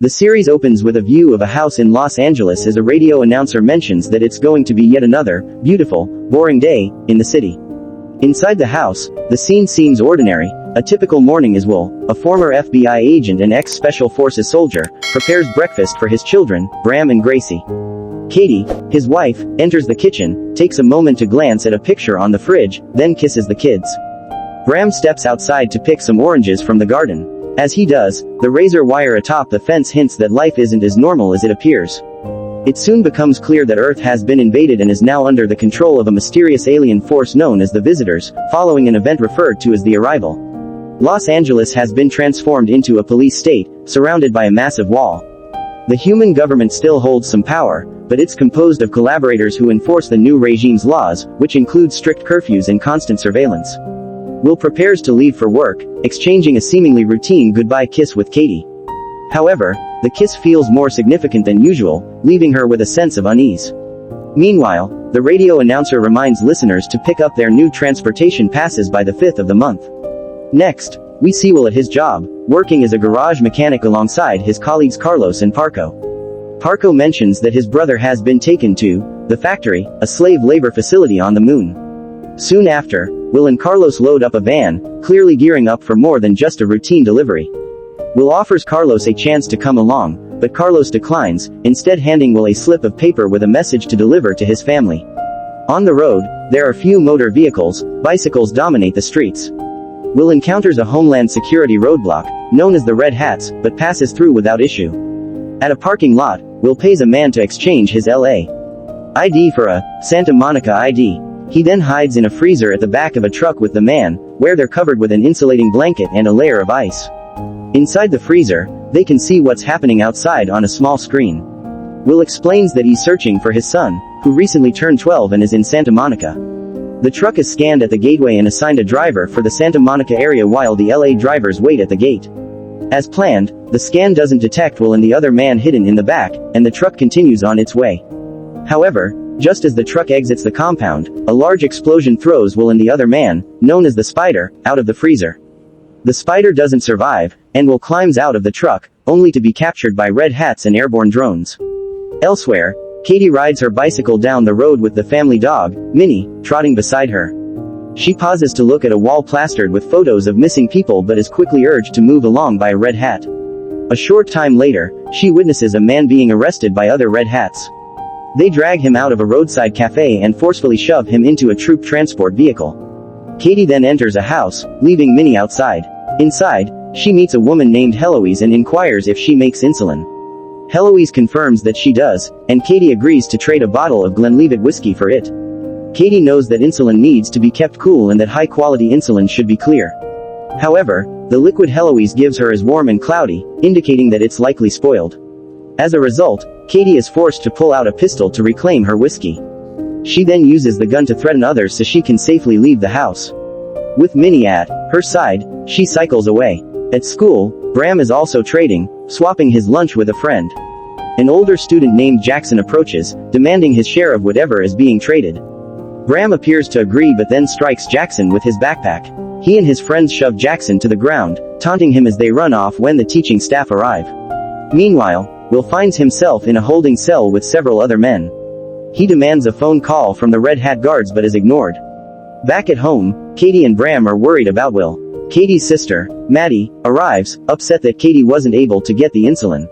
The series opens with a view of a house in Los Angeles as a radio announcer mentions that it's going to be yet another, beautiful, boring day, in the city. Inside the house, the scene seems ordinary. A typical morning as Will, a former FBI agent and ex-Special Forces soldier, prepares breakfast for his children, Bram and Gracie. Katie, his wife, enters the kitchen, takes a moment to glance at a picture on the fridge, then kisses the kids. Bram steps outside to pick some oranges from the garden. As he does, the razor wire atop the fence hints that life isn't as normal as it appears. It soon becomes clear that Earth has been invaded and is now under the control of a mysterious alien force known as the Visitors, following an event referred to as the Arrival. Los Angeles has been transformed into a police state, surrounded by a massive wall. The human government still holds some power, but it's composed of collaborators who enforce the new regime's laws, which include strict curfews and constant surveillance. Will prepares to leave for work, exchanging a seemingly routine goodbye kiss with Katie. However, the kiss feels more significant than usual, leaving her with a sense of unease. Meanwhile, the radio announcer reminds listeners to pick up their new transportation passes by the 5th of the month. Next, we see Will at his job, working as a garage mechanic alongside his colleagues Carlos and Parco. Parco mentions that his brother has been taken to the factory, a slave labor facility on the moon. Soon after, Will and Carlos load up a van, clearly gearing up for more than just a routine delivery. Will offers Carlos a chance to come along, but Carlos declines, instead handing Will a slip of paper with a message to deliver to his family. On the road, there are few motor vehicles. Bicycles dominate the streets. Will encounters a Homeland Security roadblock, known as the Red Hats, but passes through without issue. At a parking lot, Will pays a man to exchange his LA ID for a Santa Monica ID. He then hides in a freezer at the back of a truck with the man, where they're covered with an insulating blanket and a layer of ice. Inside the freezer, they can see what's happening outside on a small screen. Will explains that he's searching for his son, who recently turned 12 and is in Santa Monica. The truck is scanned at the gateway and assigned a driver for the Santa Monica area while the LA drivers wait at the gate. As planned, the scan doesn't detect Will and the other man hidden in the back, and the truck continues on its way. However, just as the truck exits the compound, a large explosion throws Will and the other man, known as the Spider, out of the freezer. The Spider doesn't survive, and Will climbs out of the truck, only to be captured by Red Hats and airborne drones. Elsewhere, Katie rides her bicycle down the road with the family dog, Minnie, trotting beside her. She pauses to look at a wall plastered with photos of missing people but is quickly urged to move along by a Red Hat. A short time later, she witnesses a man being arrested by other Red Hats. They drag him out of a roadside cafe and forcefully shove him into a troop transport vehicle. Katie then enters a house, leaving Minnie outside. Inside, she meets a woman named Heloise and inquires if she makes insulin. Heloise confirms that she does, and Katie agrees to trade a bottle of Glenlivet whiskey for it. Katie knows that insulin needs to be kept cool and that high-quality insulin should be clear. However, the liquid Heloise gives her is warm and cloudy, indicating that it's likely spoiled. As a result, Katie is forced to pull out a pistol to reclaim her whiskey. She then uses the gun to threaten others so she can safely leave the house. With Minnie at her side, she cycles away. At school, Bram is also trading, swapping his lunch with a friend. An older student named Jackson approaches, demanding his share of whatever is being traded. Bram appears to agree but then strikes Jackson with his backpack. He and his friends shove Jackson to the ground, taunting him as they run off when the teaching staff arrive. Meanwhile, Will finds himself in a holding cell with several other men. He demands a phone call from the Red Hat guards but is ignored. Back at home, Katie and Bram are worried about Will. Katie's sister, Maddie, arrives, upset that Katie wasn't able to get the insulin.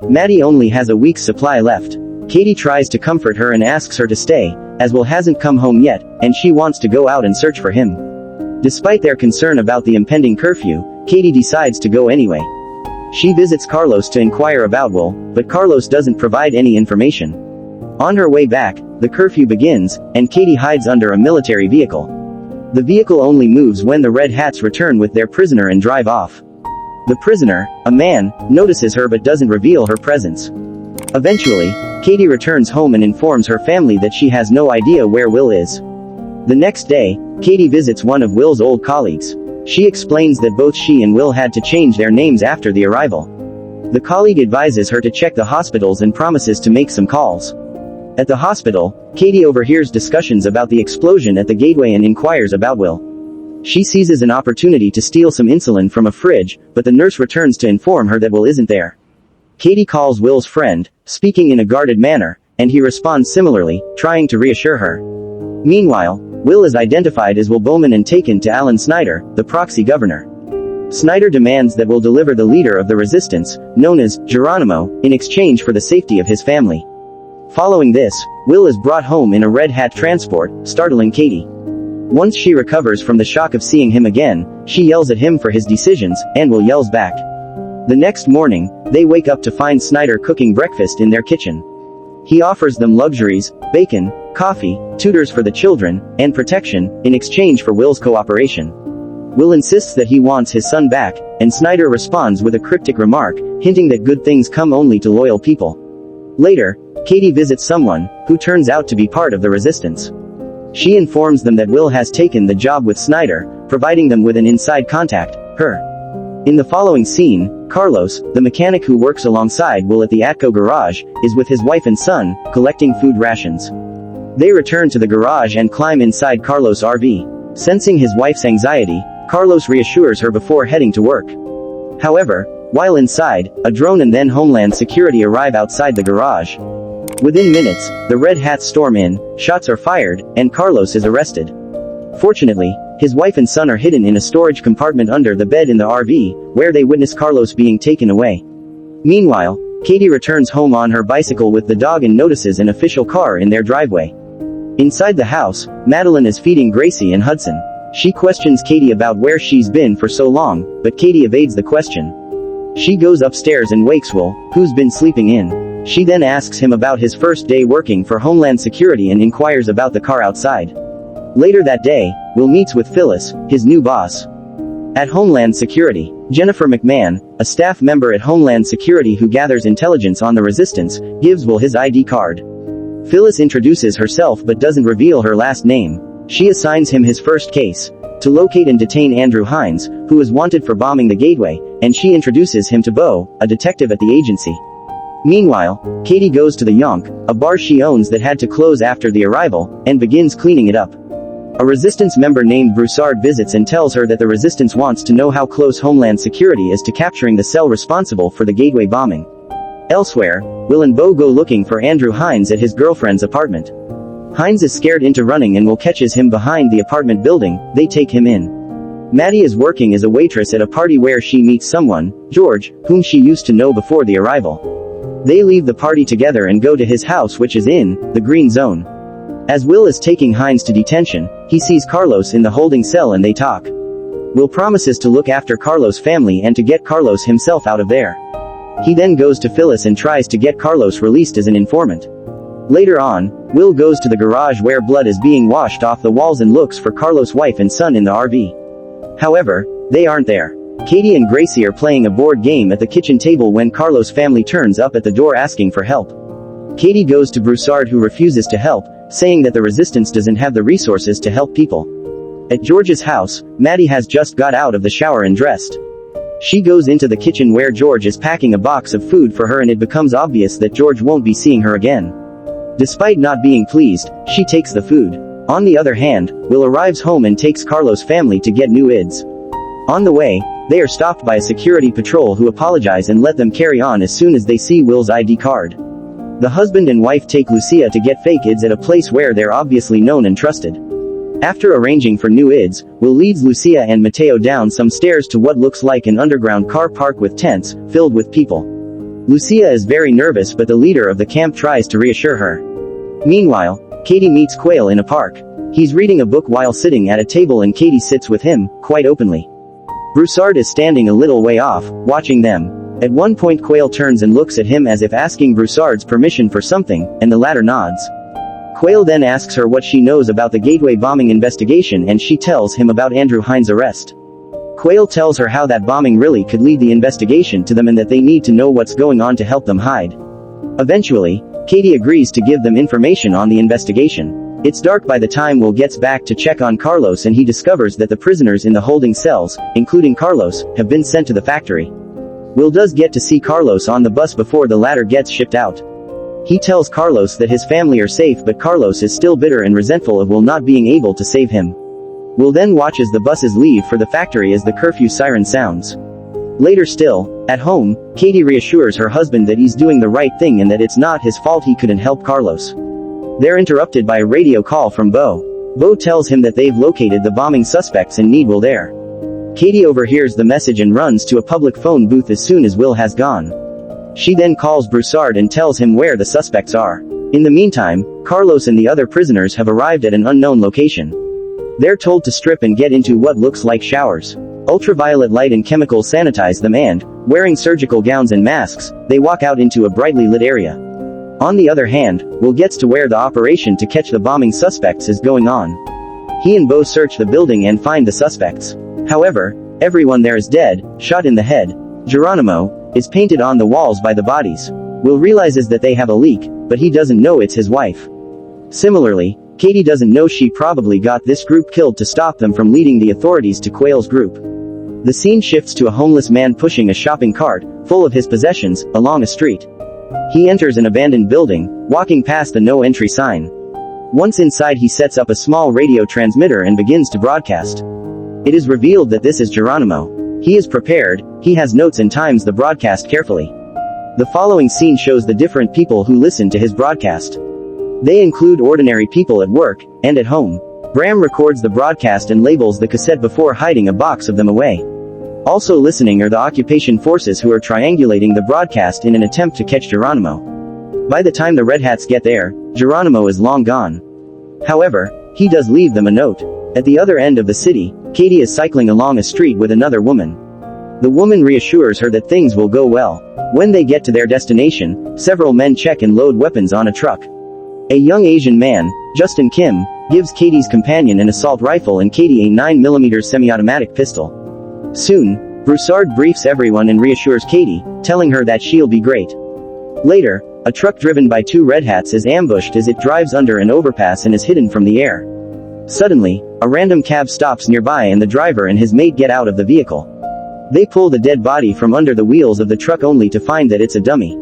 Maddie only has a week's supply left. Katie tries to comfort her and asks her to stay, as Will hasn't come home yet, and she wants to go out and search for him. Despite their concern about the impending curfew, Katie decides to go anyway. She visits Carlos to inquire about Will, but Carlos doesn't provide any information. On her way back, the curfew begins, and Katie hides under a military vehicle. The vehicle only moves when the Red Hats return with their prisoner and drive off. The prisoner, a man, notices her but doesn't reveal her presence. Eventually, Katie returns home and informs her family that she has no idea where Will is. The next day, Katie visits one of Will's old colleagues. She explains that both she and Will had to change their names after the arrival. The colleague advises her to check the hospitals and promises to make some calls. At the hospital, Katie overhears discussions about the explosion at the gateway and inquires about Will. She seizes an opportunity to steal some insulin from a fridge, but the nurse returns to inform her that Will isn't there. Katie calls Will's friend, speaking in a guarded manner, and he responds similarly, trying to reassure her. Meanwhile, Will is identified as Will Bowman and taken to Alan Snyder, the proxy governor. Snyder demands that Will deliver the leader of the resistance, known as Geronimo, in exchange for the safety of his family. Following this, Will is brought home in a Red Hat transport, startling Katie. Once she recovers from the shock of seeing him again, she yells at him for his decisions, and Will yells back. The next morning, they wake up to find Snyder cooking breakfast in their kitchen. He offers them luxuries, bacon, coffee, tutors for the children, and protection, in exchange for Will's cooperation. Will insists that he wants his son back, and Snyder responds with a cryptic remark, hinting that good things come only to loyal people. Later, Katie visits someone, who turns out to be part of the resistance. She informs them that Will has taken the job with Snyder, providing them with an inside contact, her. In the following scene, Carlos, the mechanic who works alongside Will at the Atco garage, is with his wife and son, collecting food rations. They return to the garage and climb inside Carlos' RV. Sensing his wife's anxiety, Carlos reassures her before heading to work. However, while inside, a drone and then Homeland Security arrive outside the garage. Within minutes, the Red Hats storm in, shots are fired, and Carlos is arrested. Fortunately, his wife and son are hidden in a storage compartment under the bed in the RV, where they witness Carlos being taken away. Meanwhile, Katie returns home on her bicycle with the dog and notices an official car in their driveway. Inside the house, Madeline is feeding Gracie and Hudson. She questions Katie about where she's been for so long, but Katie evades the question. She goes upstairs and wakes Will, who's been sleeping in. She then asks him about his first day working for Homeland Security and inquires about the car outside. Later that day, Will meets with Phyllis, his new boss. At Homeland Security, Jennifer McMahon, a staff member at Homeland Security who gathers intelligence on the resistance, gives Will his ID card. Phyllis introduces herself but doesn't reveal her last name. She assigns him his first case, to locate and detain Andrew Hines, who is wanted for bombing the gateway, and she introduces him to Bo, a detective at the agency. Meanwhile, Katie goes to the Yonk, a bar she owns that had to close after the arrival, and begins cleaning it up. A resistance member named Broussard visits and tells her that the resistance wants to know how close Homeland Security is to capturing the cell responsible for the gateway bombing. Elsewhere, Will and Bo go looking for Andrew Hines at his girlfriend's apartment. Hines is scared into running and Will catches him behind the apartment building. They take him in. Maddie is working as a waitress at a party where she meets someone, George, whom she used to know before the arrival. They leave the party together and go to his house, which is in the green zone. As Will is taking Hines to detention, he sees Carlos in the holding cell and they talk. Will promises to look after Carlos' family and to get Carlos himself out of there. He then goes to Phyllis and tries to get Carlos released as an informant. Later on, Will goes to the garage where blood is being washed off the walls and looks for Carlos' wife and son in the RV. However, they aren't there. Katie and Gracie are playing a board game at the kitchen table when Carlos' family turns up at the door asking for help. Katie goes to Broussard, who refuses to help, saying that the resistance doesn't have the resources to help people. At George's house, Maddie has just got out of the shower and dressed. She goes into the kitchen where George is packing a box of food for her and it becomes obvious that George won't be seeing her again. Despite not being pleased, she takes the food. On the other hand, Will arrives home and takes Carlos' family to get new IDs. On the way, they are stopped by a security patrol who apologize and let them carry on as soon as they see Will's ID card. The husband and wife take Lucia to get fake IDs at a place where they're obviously known and trusted. After arranging for new IDs, Will leads Lucia and Mateo down some stairs to what looks like an underground car park with tents, filled with people. Lucia is very nervous, but the leader of the camp tries to reassure her. Meanwhile, Katie meets Quayle in a park. He's reading a book while sitting at a table and Katie sits with him, quite openly. Broussard is standing a little way off, watching them. At one point Quayle turns and looks at him as if asking Broussard's permission for something, and the latter nods. Quayle then asks her what she knows about the gateway bombing investigation and she tells him about Andrew Hines' arrest. Quayle tells her how that bombing really could lead the investigation to them and that they need to know what's going on to help them hide. Eventually, Katie agrees to give them information on the investigation. It's dark by the time Will gets back to check on Carlos and he discovers that the prisoners in the holding cells, including Carlos, have been sent to the factory. Will does get to see Carlos on the bus before the latter gets shipped out. He tells Carlos that his family are safe, but Carlos is still bitter and resentful of Will not being able to save him. Will then watches the buses leave for the factory as the curfew siren sounds. Later still, at home, Katie reassures her husband that he's doing the right thing and that it's not his fault he couldn't help Carlos. They're interrupted by a radio call from Bo. Bo tells him that they've located the bombing suspects and need Will there. Katie overhears the message and runs to a public phone booth as soon as Will has gone. She then calls Broussard and tells him where the suspects are. In the meantime, Carlos and the other prisoners have arrived at an unknown location. They're told to strip and get into what looks like showers. Ultraviolet light and chemicals sanitize them and, wearing surgical gowns and masks, they walk out into a brightly lit area. On the other hand, Will gets to where the operation to catch the bombing suspects is going on. He and Bo search the building and find the suspects. However, everyone there is dead, shot in the head. Geronimo is painted on the walls by the bodies. Will realizes that they have a leak, but he doesn't know it's his wife. Similarly, Katie doesn't know she probably got this group killed to stop them from leading the authorities to Quayle's group. The scene shifts to a homeless man pushing a shopping cart, full of his possessions, along a street. He enters an abandoned building, walking past the no entry sign. Once inside he sets up a small radio transmitter and begins to broadcast. It is revealed that this is Geronimo. He is prepared, he has notes and times the broadcast carefully. The following scene shows the different people who listen to his broadcast. They include ordinary people at work, and at home. Bram records the broadcast and labels the cassette before hiding a box of them away. Also listening are the occupation forces who are triangulating the broadcast in an attempt to catch Geronimo. By the time the Red Hats get there, Geronimo is long gone. However, he does leave them a note. At the other end of the city, Katie is cycling along a street with another woman. The woman reassures her that things will go well. When they get to their destination, several men check and load weapons on a truck. A young Asian man, Justin Kim, gives Katie's companion an assault rifle and Katie a 9mm semi-automatic pistol. Soon, Broussard briefs everyone and reassures Katie, telling her that she'll be great. Later, a truck driven by two Red Hats is ambushed as it drives under an overpass and is hidden from the air. Suddenly, a random cab stops nearby and the driver and his mate get out of the vehicle. They pull the dead body from under the wheels of the truck only to find that it's a dummy.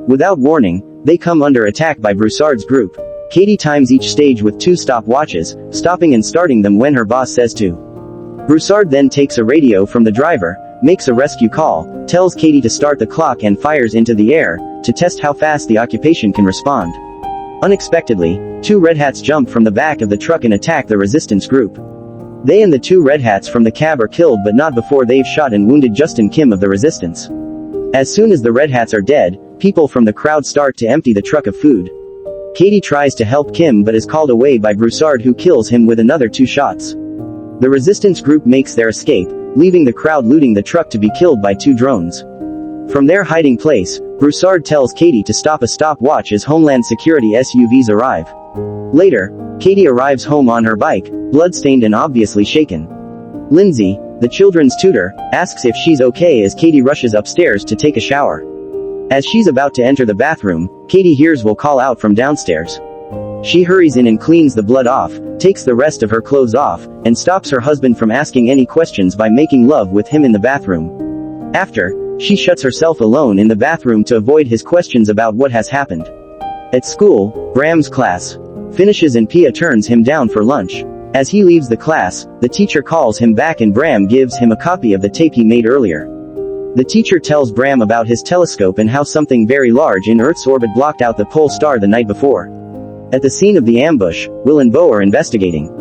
Without warning, they come under attack by Broussard's group. Katie times each stage with 2 stopwatches, stopping and starting them when her boss says to. Broussard then takes a radio from the driver, makes a rescue call, tells Katie to start the clock and fires into the air, to test how fast the occupation can respond. Unexpectedly, 2 Red Hats jump from the back of the truck and attack the resistance group. They and the 2 Red Hats from the cab are killed but not before they've shot and wounded Justin Kim of the resistance. As soon as the Red Hats are dead, people from the crowd start to empty the truck of food. Katie tries to help Kim but is called away by Broussard who kills him with another 2 shots. The resistance group makes their escape, leaving the crowd looting the truck to be killed by 2 drones. From their hiding place, Broussard tells Katie to stop a stopwatch as Homeland Security SUVs arrive. Later, Katie arrives home on her bike, bloodstained and obviously shaken. Lindsay, the children's tutor, asks if she's okay as Katie rushes upstairs to take a shower. As she's about to enter the bathroom, Katie hears Will call out from downstairs. She hurries in and cleans the blood off, takes the rest of her clothes off, and stops her husband from asking any questions by making love with him in the bathroom. After, she shuts herself alone in the bathroom to avoid his questions about what has happened. At school, Bram's class finishes and Pia turns him down for lunch. As he leaves the class, the teacher calls him back and Bram gives him a copy of the tape he made earlier. The teacher tells Bram about his telescope and how something very large in Earth's orbit blocked out the pole star the night before. At the scene of the ambush, Will and Bo are investigating.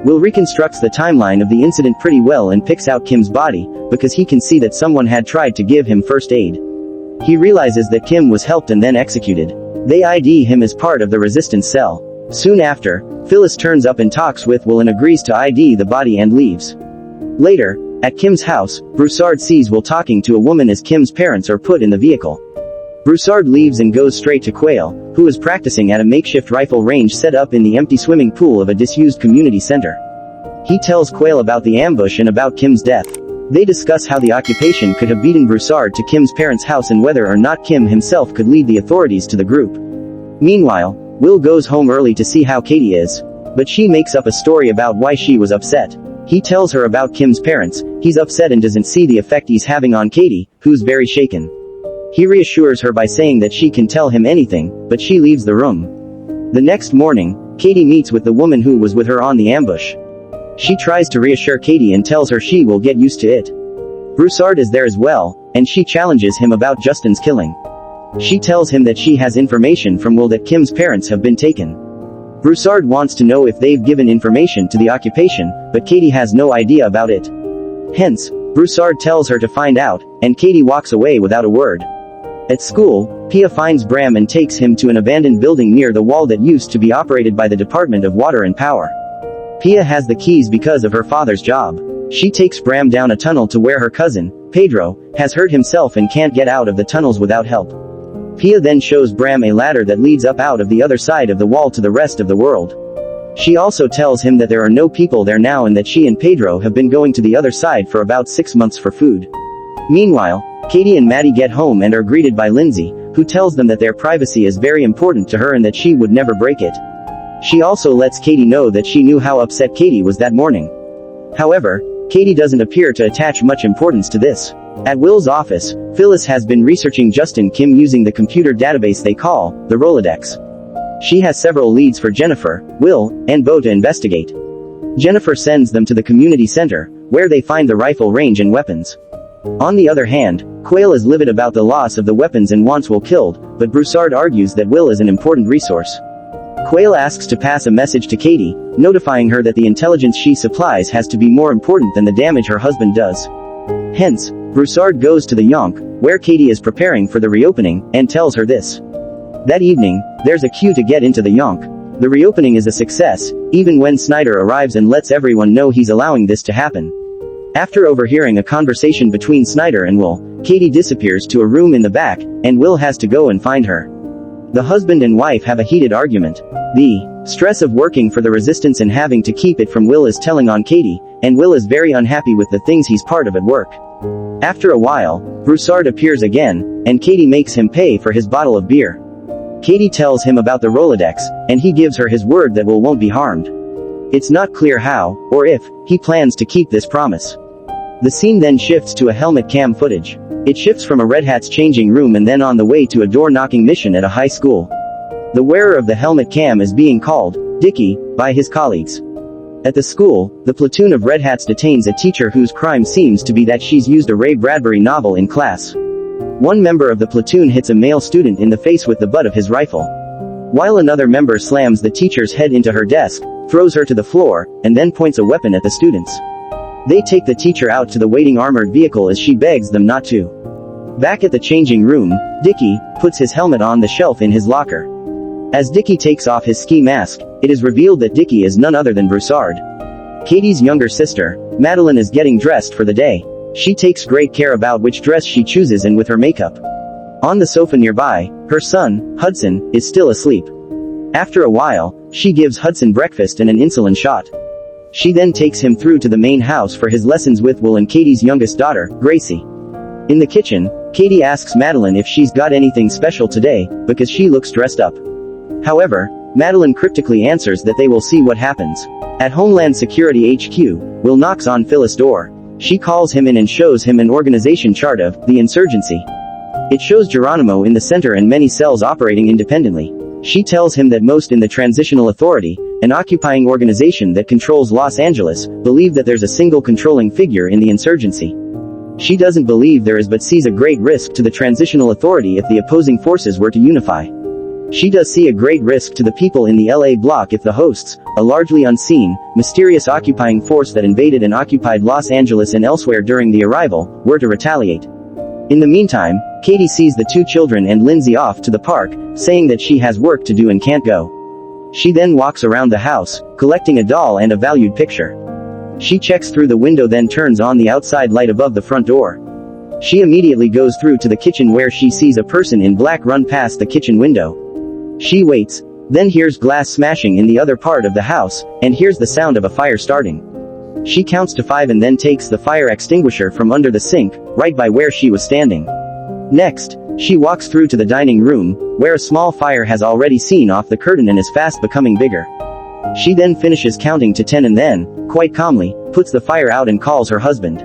Will reconstructs the timeline of the incident pretty well and picks out Kim's body, because he can see that someone had tried to give him first aid. He realizes that Kim was helped and then executed. They ID him as part of the resistance cell. Soon after, Phyllis turns up and talks with Will and agrees to ID the body and leaves. Later, at Kim's house, Broussard sees Will talking to a woman as Kim's parents are put in the vehicle. Broussard leaves and goes straight to Quayle, who is practicing at a makeshift rifle range set up in the empty swimming pool of a disused community center. He tells Quayle about the ambush and about Kim's death. They discuss how the occupation could have beaten Broussard to Kim's parents' house and whether or not Kim himself could lead the authorities to the group. Meanwhile, Will goes home early to see how Katie is. But she makes up a story about why she was upset. He tells her about Kim's parents, he's upset and doesn't see the effect he's having on Katie, who's very shaken. He reassures her by saying that she can tell him anything, but she leaves the room. The next morning, Katie meets with the woman who was with her on the ambush. She tries to reassure Katie and tells her she will get used to it. Broussard is there as well, and she challenges him about Justin's killing. She tells him that she has information from Will that Kim's parents have been taken. Broussard wants to know if they've given information to the occupation, but Katie has no idea about it. Hence, Broussard tells her to find out, and Katie walks away without a word. At school, Pia finds Bram and takes him to an abandoned building near the wall that used to be operated by the Department of Water and Power. Pia has the keys because of her father's job. She takes Bram down a tunnel to where her cousin, Pedro, has hurt himself and can't get out of the tunnels without help. Pia then shows Bram a ladder that leads up out of the other side of the wall to the rest of the world. She also tells him that there are no people there now and that she and Pedro have been going to the other side for about 6 months for food. Meanwhile, Katie and Maddie get home and are greeted by Lindsay, who tells them that their privacy is very important to her and that she would never break it. She also lets Katie know that she knew how upset Katie was that morning. However, Katie doesn't appear to attach much importance to this. At Will's office, Phyllis has been researching Justin Kim using the computer database they call the Rolodex. She has several leads for Jennifer, Will, and Bo to investigate. Jennifer sends them to the community center, where they find the rifle range and weapons. On the other hand, Quayle is livid about the loss of the weapons and wants Will killed, but Broussard argues that Will is an important resource. Quayle asks to pass a message to Katie, notifying her that the intelligence she supplies has to be more important than the damage her husband does. Hence, Broussard goes to the Yonk, where Katie is preparing for the reopening, and tells her this. That evening, there's a queue to get into the Yonk. The reopening is a success, even when Snyder arrives and lets everyone know he's allowing this to happen. After overhearing a conversation between Snyder and Will, Katie disappears to a room in the back, and Will has to go and find her. The husband and wife have a heated argument. The stress of working for the resistance and having to keep it from Will is telling on Katie, and Will is very unhappy with the things he's part of at work. After a while, Broussard appears again, and Katie makes him pay for his bottle of beer. Katie tells him about the Rolodex, and he gives her his word that Will won't be harmed. It's not clear how, or if, he plans to keep this promise. The scene then shifts to a helmet cam footage. It shifts from a Red Hat's changing room and then on the way to a door-knocking mission at a high school. The wearer of the helmet cam is being called Dickie by his colleagues. At the school, the platoon of Red Hats detains a teacher whose crime seems to be that she's used a Ray Bradbury novel in class. One member of the platoon hits a male student in the face with the butt of his rifle. While another member slams the teacher's head into her desk, throws her to the floor, and then points a weapon at the students. They take the teacher out to the waiting armored vehicle as she begs them not to. Back at the changing room, Dickie puts his helmet on the shelf in his locker. As Dickie takes off his ski mask, it is revealed that Dickie is none other than Broussard. Katie's younger sister, Madeline, is getting dressed for the day. She takes great care about which dress she chooses and with her makeup. On the sofa nearby, her son, Hudson, is still asleep. After a while, she gives Hudson breakfast and an insulin shot. She then takes him through to the main house for his lessons with Will and Katie's youngest daughter, Gracie. In the kitchen, Katie asks Madeline if she's got anything special today, because she looks dressed up. However, Madeline cryptically answers that they will see what happens. At Homeland Security HQ, Will knocks on Phyllis' door. She calls him in and shows him an organization chart of the insurgency. It shows Geronimo in the center and many cells operating independently. She tells him that most in the Transitional Authority, an occupying organization that controls Los Angeles, believe that there's a single controlling figure in the insurgency. She doesn't believe there is but sees a great risk to the Transitional Authority if the opposing forces were to unify. She does see a great risk to the people in the LA block if the hosts, a largely unseen, mysterious occupying force that invaded and occupied Los Angeles and elsewhere during the arrival, were to retaliate. In the meantime, Katie sees the two children and Lindsay off to the park, saying that she has work to do and can't go. She then walks around the house, collecting a doll and a valued picture. She checks through the window, then turns on the outside light above the front door. She immediately goes through to the kitchen where she sees a person in black run past the kitchen window. She waits, then hears glass smashing in the other part of the house, and hears the sound of a fire starting. She counts to 5 and then takes the fire extinguisher from under the sink, right by where she was standing. Next, she walks through to the dining room, where a small fire has already seen off the curtain and is fast becoming bigger. She then finishes counting to 10 and then, quite calmly, puts the fire out and calls her husband.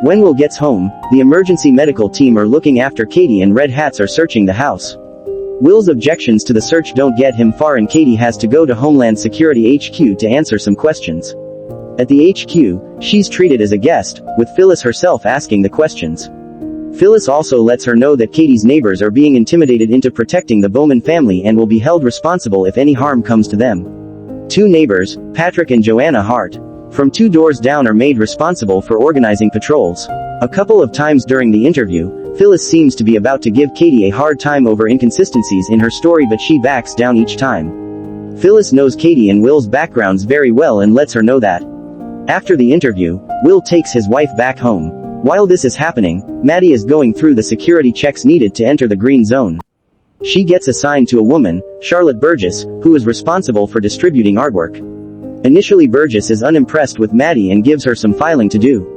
When Will gets home, the emergency medical team are looking after Katie and Red Hats are searching the house. Will's objections to the search don't get him far and Katie has to go to Homeland Security HQ to answer some questions. At the HQ, she's treated as a guest, with Phyllis herself asking the questions. Phyllis also lets her know that Katie's neighbors are being intimidated into protecting the Bowman family and will be held responsible if any harm comes to them. Two neighbors, Patrick and Joanna Hart, from 2 doors down, are made responsible for organizing patrols. A couple of times during the interview, Phyllis seems to be about to give Katie a hard time over inconsistencies in her story, but she backs down each time. Phyllis knows Katie and Will's backgrounds very well and lets her know that. After the interview, Will takes his wife back home. While this is happening, Maddie is going through the security checks needed to enter the green zone. She gets assigned to a woman, Charlotte Burgess, who is responsible for distributing artwork. Initially, Burgess is unimpressed with Maddie and gives her some filing to do.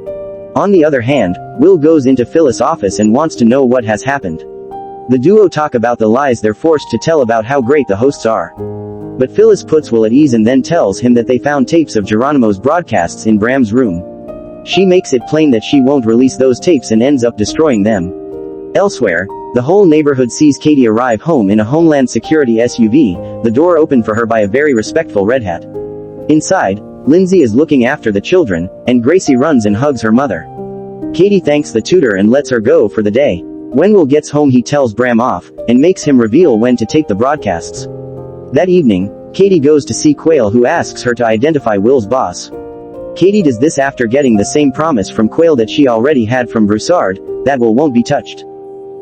On the other hand, Will goes into Phyllis' office and wants to know what has happened. The duo talk about the lies they're forced to tell about how great the hosts are. But Phyllis puts Will at ease and then tells him that they found tapes of Geronimo's broadcasts in Bram's room. She makes it plain that she won't release those tapes and ends up destroying them. Elsewhere, the whole neighborhood sees Katie arrive home in a Homeland Security SUV, the door opened for her by a very respectful red hat. Inside, Lindsay is looking after the children, and Gracie runs and hugs her mother. Katie thanks the tutor and lets her go for the day. When Will gets home, he tells Bram off, and makes him reveal when to take the broadcasts. That evening, Katie goes to see Quayle, who asks her to identify Will's boss. Katie does this after getting the same promise from Quayle that she already had from Broussard, that Will won't be touched.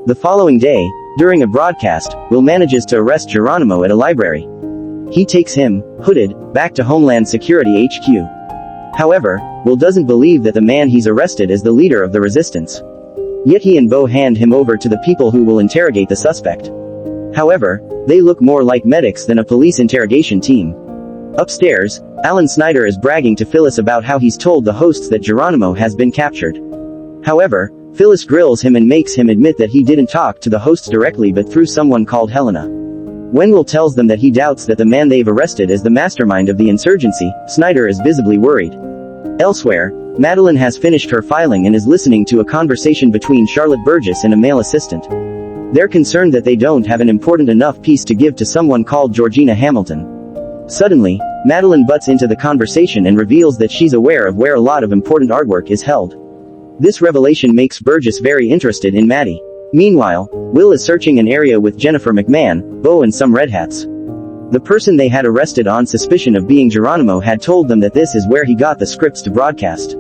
The following day, during a broadcast, Will manages to arrest Geronimo at a library. He takes him, hooded, back to Homeland Security HQ. However, Will doesn't believe that the man he's arrested is the leader of the resistance. Yet he and Bo hand him over to the people who will interrogate the suspect. However, they look more like medics than a police interrogation team. Upstairs, Alan Snyder is bragging to Phyllis about how he's told the hosts that Geronimo has been captured. However, Phyllis grills him and makes him admit that he didn't talk to the hosts directly but through someone called Helena. When Will tells them that he doubts that the man they've arrested is the mastermind of the insurgency, Snyder is visibly worried. Elsewhere, Madeline has finished her filing and is listening to a conversation between Charlotte Burgess and a male assistant. They're concerned that they don't have an important enough piece to give to someone called Georgina Hamilton. Suddenly, Madeline butts into the conversation and reveals that she's aware of where a lot of important artwork is held. This revelation makes Burgess very interested in Maddie. Meanwhile, Will is searching an area with Jennifer McMahon, Bo and some Red Hats. The person they had arrested on suspicion of being Geronimo had told them that this is where he got the scripts to broadcast.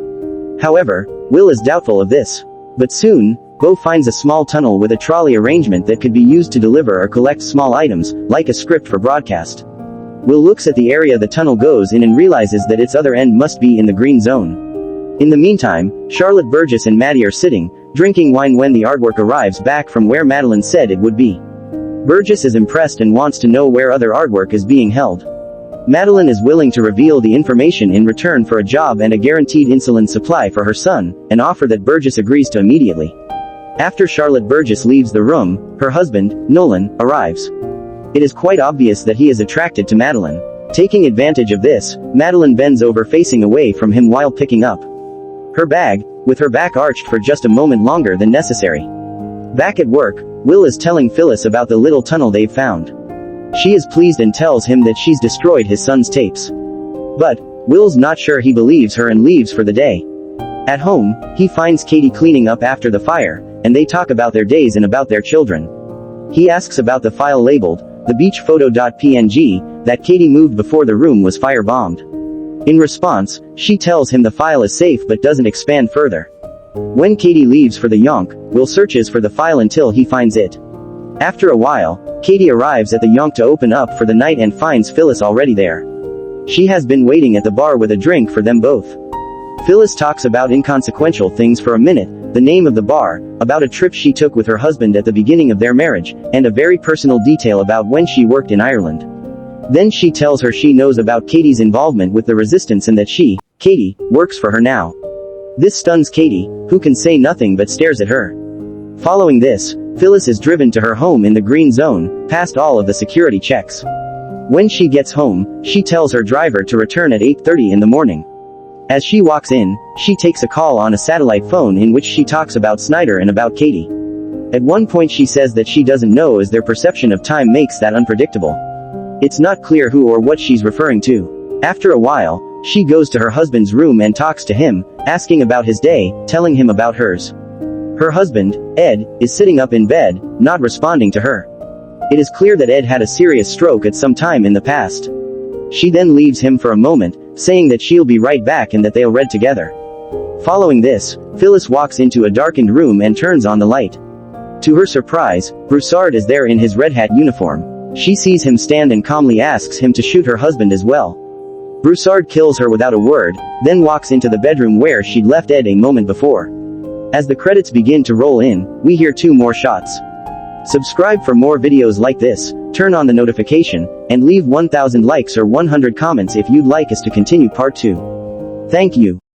However, Will is doubtful of this. But soon, Bo finds a small tunnel with a trolley arrangement that could be used to deliver or collect small items, like a script for broadcast. Will looks at the area the tunnel goes in and realizes that its other end must be in the green zone. In the meantime, Charlotte Burgess and Maddie are sitting, drinking wine when the artwork arrives back from where Madeline said it would be. Burgess is impressed and wants to know where other artwork is being held. Madeline is willing to reveal the information in return for a job and a guaranteed insulin supply for her son, an offer that Burgess agrees to immediately. After Charlotte Burgess leaves the room, her husband, Nolan, arrives. It is quite obvious that he is attracted to Madeline. Taking advantage of this, Madeline bends over facing away from him while picking up her bag, with her back arched for just a moment longer than necessary. Back at work, Will is telling Phyllis about the little tunnel they've found. She is pleased and tells him that she's destroyed his son's tapes. But, Will's not sure he believes her and leaves for the day. At home, he finds Katie cleaning up after the fire, and they talk about their days and about their children. He asks about the file labeled, the beach photo.png, that Katie moved before the room was firebombed. In response, she tells him the file is safe but doesn't expand further. When Katie leaves for the yonk, Will searches for the file until he finds it. After a while, Katie arrives at the yonk to open up for the night and finds Phyllis already there. She has been waiting at the bar with a drink for them both. Phyllis talks about inconsequential things for a minute, the name of the bar, about a trip she took with her husband at the beginning of their marriage, and a very personal detail about when she worked in Ireland. Then she tells her she knows about Katie's involvement with the resistance and that she, Katie, works for her now. This stuns Katie, who can say nothing but stares at her. Following this, Phyllis is driven to her home in the green zone, past all of the security checks. When she gets home, she tells her driver to return at 8:30 in the morning. As she walks in, she takes a call on a satellite phone in which she talks about Snyder and about Katie. At one point she says that she doesn't know as their perception of time makes that unpredictable. It's not clear who or what she's referring to. After a while, She goes to her husband's room and talks to him, asking about his day, telling him about hers. Her husband, Ed, is sitting up in bed, not responding to her. It is clear that Ed had a serious stroke at some time in the past. She then leaves him for a moment, saying that she'll be right back and that they'll read together. Following this, Phyllis walks into a darkened room and turns on the light. To her surprise, Broussard is there in his red hat uniform. She sees him stand and calmly asks him to shoot her husband as well. Broussard kills her without a word, then walks into the bedroom where she'd left Ed a moment before. As the credits begin to roll in, we hear 2 more shots. Subscribe for more videos like this, turn on the notification, and leave 1000 likes or 100 comments if you'd like us to continue part 2. Thank you.